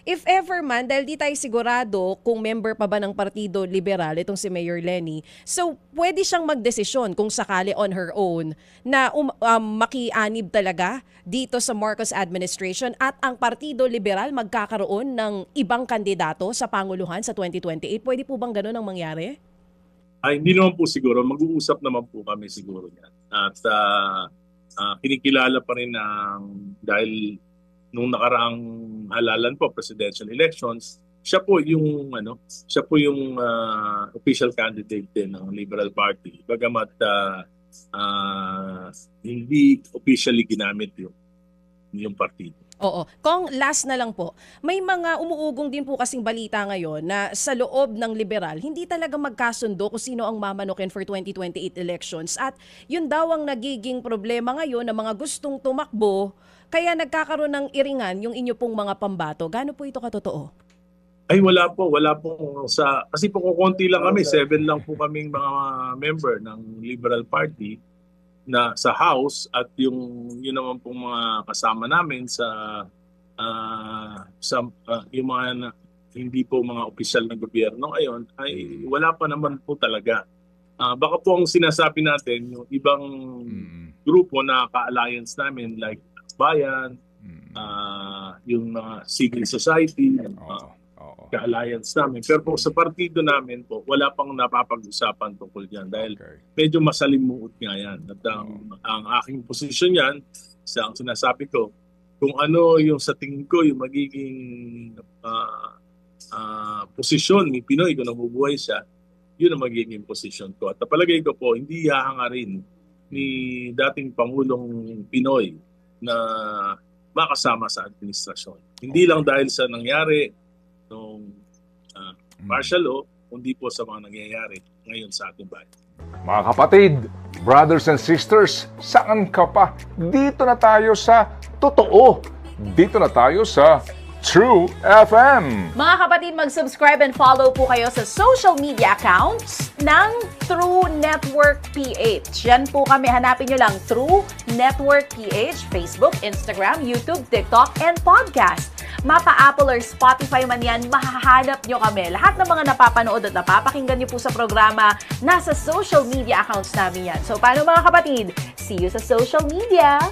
if ever man, dahil di tayo sigurado kung member pa ba ng Partido Liberal, itong si Mayor Lenny, so pwede siyang magdesisyon kung sakali on her own na makianib talaga dito sa Marcos administration at ang Partido Liberal magkakaroon ng ibang kandidato sa Panguluhan sa 2028. Pwede po bang ganun ang mangyari? Ay, hindi naman po siguro. Mag-uusap naman po kami siguro yan. At kinikilala pa rin dahil nung nakaraang halalan po, presidential elections, siya po yung official candidate din ng Liberal Party. Bagamat hindi officially ginamit yung partido. Oo. Kung last na lang po, may mga umuugong din po kasing balita ngayon na sa loob ng liberal, hindi talaga magkasundo kung sino ang mamanokin for 2028 elections. At yun daw ang nagiging problema ngayon ng mga gustong tumakbo, kaya nagkakaroon ng iringan yung inyo pong mga pambato. Gaano po ito katotoo? Ay, wala po. Kasi po kukunti lang kami. 7 lang po kaming mga member ng Liberal Party na sa House at yun naman pong mga kasama namin yung mga hindi po mga opisyal ng gobyerno ngayon ay wala pa naman po talaga. Baka po ang sinasabi natin yung ibang grupo na ka-alliance namin like Bayan, yung civil society, ka-alliance namin. Pero po sa partido namin po, wala pang napapag-usapan tungkol yan dahil medyo masalimuot nga yan. At ang aking posisyon yan, ang sinasabi ko, kung ano yung sa tingin ko, yung magiging posisyon ni Pinoy kung nabubuhay siya, yun ang magiging posisyon ko. At napalagay ko po, hindi hahangarin ni dating Pangulong Pinoy na makasama sa administrasyon. Hindi lang dahil sa nangyari nung martial law, kundi po sa mga nangyayari ngayon sa ating bayan. Mga kapatid, brothers and sisters, saan ka pa? Dito na tayo sa totoo. Dito na tayo sa True FM. Mga kapatid, mag-subscribe and follow po kayo sa social media accounts ng True Network PH. Yan po kami. Hanapin nyo lang True Network PH, Facebook, Instagram, YouTube, TikTok, and podcast. Mapa Apple or Spotify man yan, mahahanap nyo kami. Lahat ng mga napapanood at napapakinggan nyo po sa programa, nasa social media accounts namin yan. So, paano mga kapatid? See you sa social media!